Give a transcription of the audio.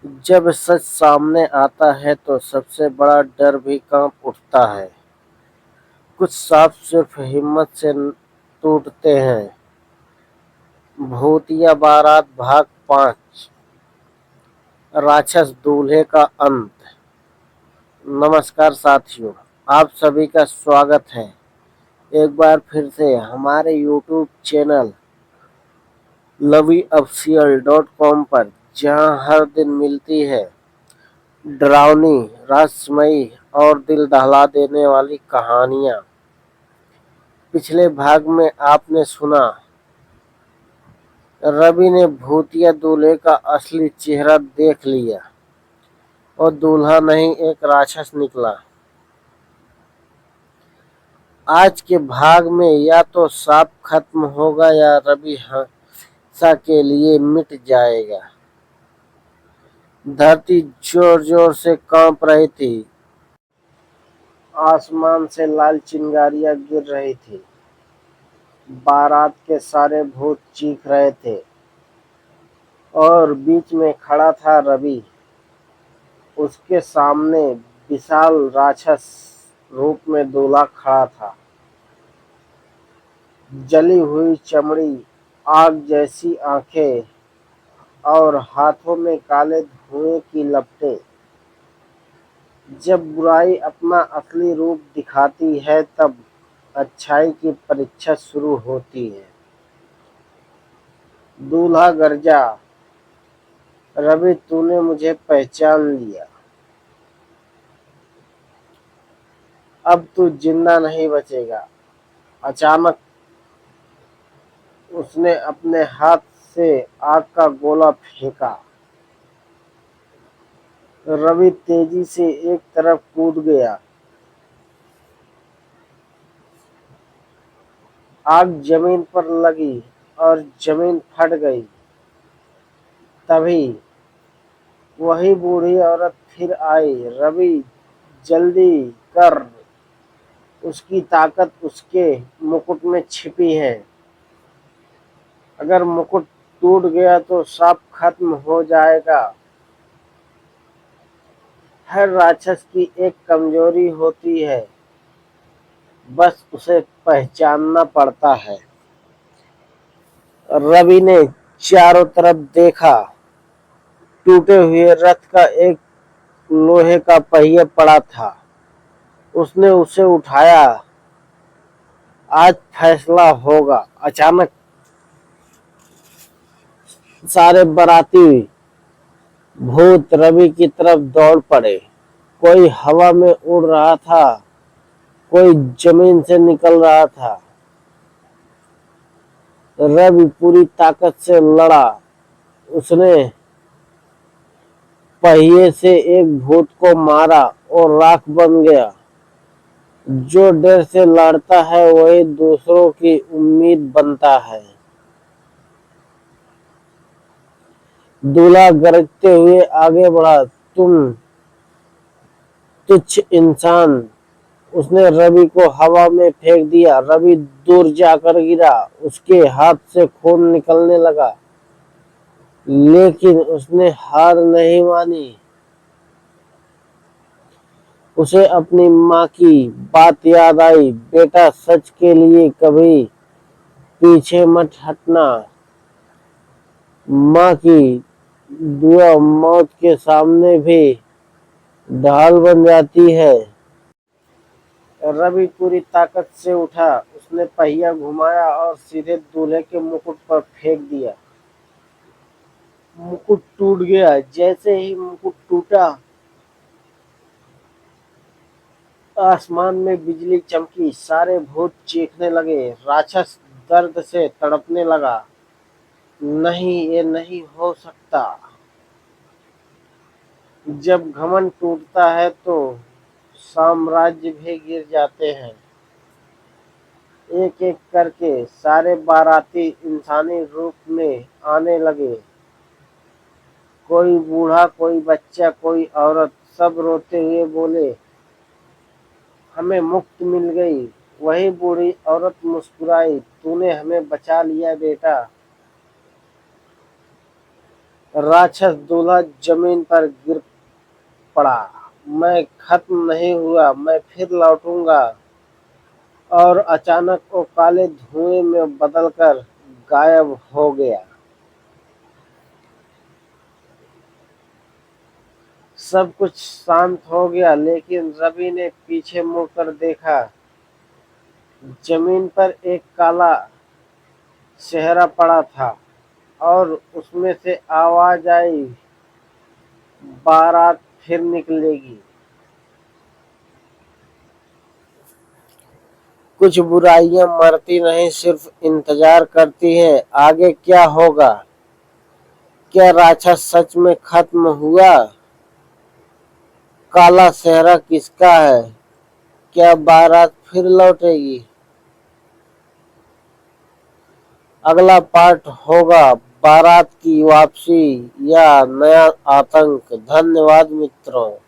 जब सच सामने आता है तो सबसे बड़ा डर भी कांप उठता है। कुछ सांप सिर्फ हिम्मत से टूटते हैं। भूतिया बारात भाग 5। राक्षस दूल्हे का अंत। नमस्कार साथियों, आप सभी का स्वागत है एक बार फिर से हमारे YouTube चैनल lovyofficial.com पर, जहां हर दिन मिलती है डरावनी, रहस्यमयी और दिल दहला देने वाली कहानियां। पिछले भाग में आपने सुना रवि ने भूतिया दूल्हे का असली चेहरा देख लिया और दूल्हा नहीं एक राक्षस निकला। आज के भाग में या तो सांप खत्म होगा या रवि हमेशा के लिए मिट जाएगा। धरती जोर जोर से कांप रही थी। आसमान से लाल चिंगारियां गिर रही थी। बारात के सारे भूत चीख रहे थे और बीच में खड़ा था रवि। उसके सामने विशाल राक्षस रूप में दूल्हा खड़ा था। जली हुई चमड़ी, आग जैसी आंखें और हाथों में काले धुएं की लपटें। जब बुराई अपना असली रूप दिखाती है तब अच्छाई की परीक्षा शुरू होती है। दूल्हा गरजा, रवि तूने मुझे पहचान लिया। अब तू जिंदा नहीं बचेगा। अचानक उसने अपने हाथ से आग का गोला फेंका। रवि तेजी से एक तरफ कूद गया। आग जमीन पर लगी और जमीन फट गई। तभी वही बूढ़ी औरत फिर आई। रवि, जल्दी कर, उसकी ताकत उसके मुकुट में छिपी है। अगर मुकुट टूट गया तो सब खत्म हो जाएगा। हर राक्षस की एक कमजोरी होती है, बस उसे पहचानना पड़ता है। रवि ने चारों तरफ देखा। टूटे हुए रथ का एक लोहे का पहिया पड़ा था। उसने उसे उठाया। आज फैसला होगा। अचानक सारे बाराती भूत रवि की तरफ दौड़ पड़े। कोई हवा में उड़ रहा था, कोई जमीन से निकल रहा था। रवि पूरी ताकत से लड़ा। उसने पहिए से एक भूत को मारा और राख बन गया। जो डर से लड़ता है वही दूसरों की उम्मीद बनता है। दूल्हा गरजते हुए आगे बढ़ा, तुम तुच्छ इंसान। उसने रवि को हवा में फेंक दिया। रवि दूर जाकर गिरा। उसके हाथ से खून निकलने लगा, लेकिन उसने हार नहीं मानी। उसे अपनी माँ की बात याद आई, बेटा सच के लिए कभी पीछे मत हटना। माँ की दुआ मौत के सामने भी ढाल बन जाती है। रवि पूरी ताकत से उठा। उसने पहिया घुमाया और सीधे दूल्हे के मुकुट पर फेंक दिया। मुकुट टूट गया। जैसे ही मुकुट टूटा, आसमान में बिजली चमकी। सारे भूत चीखने लगे। राक्षस दर्द से तड़पने लगा। नहीं, ये नहीं हो सकता। जब घमंड टूटता है तो साम्राज्य भी गिर जाते हैं। एक एक करके सारे बाराती इंसानी रूप में आने लगे। कोई बूढ़ा, कोई बच्चा, कोई औरत। सब रोते हुए बोले, हमें मुक्ति मिल गई। वही बूढ़ी औरत मुस्कुराई, तूने हमें बचा लिया बेटा। राक्षस दूल्हा जमीन पर गिर पड़ा। मैं खत्म नहीं हुआ, मैं फिर लौटूंगा। और अचानक वो काले धुएं में बदलकर गायब हो गया। सब कुछ शांत हो गया, लेकिन रवि ने पीछे मुड़कर देखा। जमीन पर एक काला चेहरा पड़ा था और उसमें से आवाज आई, बारात फिर निकलेगी। कुछ बुराइयां मरती नहीं, सिर्फ इंतजार करती हैं। आगे क्या होगा? क्या राक्षस सच में खत्म हुआ? काला सेहरा किसका है? क्या बारात फिर लौटेगी? अगला पार्ट होगा बारात की वापसी या नया आतंक। धन्यवाद मित्रों।